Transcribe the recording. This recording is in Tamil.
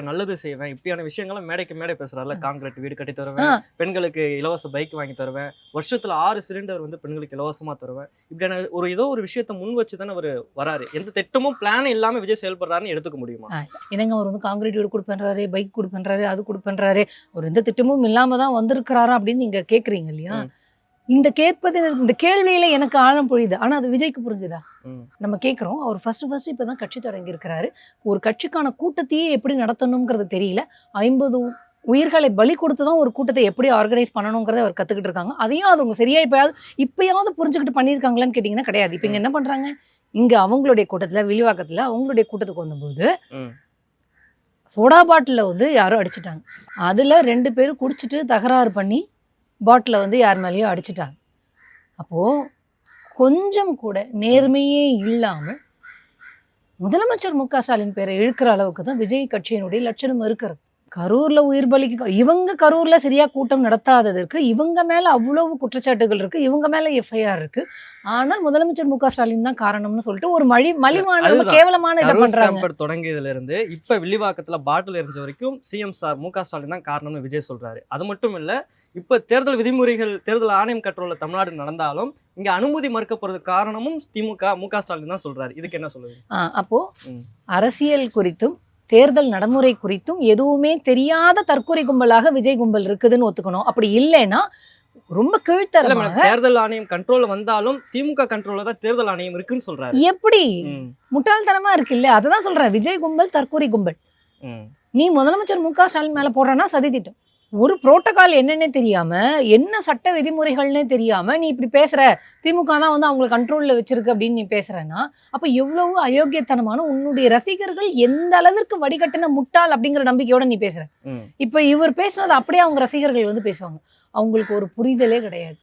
நல்லது செய்வேன் இப்படியான விஷயங்களும் மேடைக்கு மேடை பேசுறாருல. கான்கிரீட் வீடு கட்டி தருவேன், பெண்களுக்கு இலவச பைக் வாங்கி தருவேன், வருஷத்துல 6 சிலிண்டர் வந்து பெண்களுக்கு இலவசமா தருவேன், இப்படியான ஏதோ ஒரு விஷயத்த முன் வச்சு தானே அவர் வராரு. எந்த திட்டமும் பிளான் இல்லாம விஜய் செயல்படுறாருன்னு எடுத்துக்க முடியுமா? என்னங்க அவர் வந்து கான்கிரீட் வீடு கொடுப்பேன்றாரு, பைக் கொடுப்பேன்றாரு, அது கொடுப்பேன்றாரு, ஒரு எந்த திட்டமும் இல்லாம தான் வந்திருக்கிறாரா அப்படின்னு நீங்க கேக்குறீங்க இல்லையா? இந்த கேள்வியில எனக்கு ஆழம் புரியுது. ஆனா அது விஜய்க்கு புரிஞ்சுதா? நம்ம கேட்குறோம். அவர் ஃபர்ஸ்ட் இப்பதான் கட்சி தொடங்கி இருக்கிறாரு. ஒரு கட்சிக்கான கூட்டத்தையே எப்படி நடத்தணுங்கிறது தெரியல. 50 உயிர்களை பலி கொடுத்து தான் ஒரு கூட்டத்தை எப்படி ஆர்கனைஸ் பண்ணணுங்கிறத அவர் கத்துக்கிட்டு இருக்காங்க. அதையும் அவங்க சரியா இப்பயாவது புரிஞ்சுக்கிட்டு பண்ணியிருக்காங்களான்னு கேட்டீங்கன்னா கிடையாது. இப்ப இங்க என்ன பண்றாங்க? இங்க அவங்களுடைய கூட்டத்துல, வில்லிவாக்கத்துல அவங்களுடைய கூட்டத்துக்கு வந்தபோது சோடா பாட்டில வந்து யாரோ அடிச்சிட்டாங்க. அதுல 2 பேரும் குடிச்சிட்டு தகராறு பண்ணி பாட்டில வந்து யார் மேலேயோ அடிச்சிட்டாங்க. அப்போ கொஞ்சம் கூட நேர்மையே இல்லாமல் முதலமைச்சர் மு க ஸ்டாலின் பேரை இழுக்கிற அளவுக்கு தான் விஜய் கட்சியினுடைய லட்சணம் இருக்கிறது. கரூர்ல உயிர் பலிக்கு இவங்க கரூர்ல சரியா கூட்டம் நடத்தாததற்கு இவங்க மேல அவ்வளவு குற்றச்சாட்டுகள் இருக்கு, இவங்க மேல எஃப்ஐஆர் இருக்கு. ஆனால் முதலமைச்சர் மு க ஸ்டாலின் தான் காரணம்னு சொல்லிட்டு ஒரு மலிவான கேவலமான இதை பண்றாங்க. தொடங்கியதுல இருந்து இப்ப வில்லிவாக்கத்துல பாட்டில் எரிஞ்ச வரைக்கும் சிஎம் சார் மு க ஸ்டாலின் தான் காரணம்னு விஜய் சொல்றாரு. அது மட்டும் இல்ல, இப்ப தேர்தல் விதிமுறைகள் தேர்தல் ஆணையம் கண்ட்ரோல்ல தமிழ்நாடு நடந்தாலும் இங்க அனுமதி மறுக்கப்படுறதுக்கு காரணமும் திமுக மு க ஸ்டாலின் தான் சொல்றாரு. இதுக்கு என்ன சொல்லுது? அப்போ அரசியல் குறித்தும் தேர்தல் நடைமுறை குறித்தும் எதுவுமே தெரியாத தற்கொலை கும்பலாக விஜய் கும்பல் இருக்குதுன்னு ஒத்துக்கணும். அப்படி இல்லைன்னா ரொம்ப கீழ்த்தரமாக தேர்தல் ஆணையம் கண்ட்ரோல் வந்தாலும் திமுக கண்ட்ரோல்ல தான் தேர்தல் ஆணையம் இருக்குன்னு சொல்றாரு. எப்படி முட்டாள்தனமா இருக்கு இல்ல? அததான் சொல்றேன். விஜய் கும்பல் தற்கொலை கும்பல். நீ முதலமைச்சர் மு க ஸ்டாலின் மேல போடுறனா சதி திட்டம். ஒரு புரோட்டோகால் என்னன்னே தெரியாம, என்ன சட்ட விதிமுறைகள்னே தெரியாம நீ இப்படி பேசுற, திமுக தான் வந்து அவங்க கண்ட்ரோல்ல வச்சிருக்கு அப்படின்னு நீ பேசுறேன்னா அப்ப எவ்வளவு அயோக்கியத்தனமான உன்னுடைய ரசிகர்கள் எந்த அளவிற்கு வடிகட்டின முட்டாள் அப்படிங்கிற நம்பிக்கையோட நீ பேசுற. இப்ப இவர் பேசுனது அப்படியே அவங்க ரசிகர்கள் வந்து பேசுவாங்க. அவங்களுக்கு ஒரு புரிதலே கிடையாது.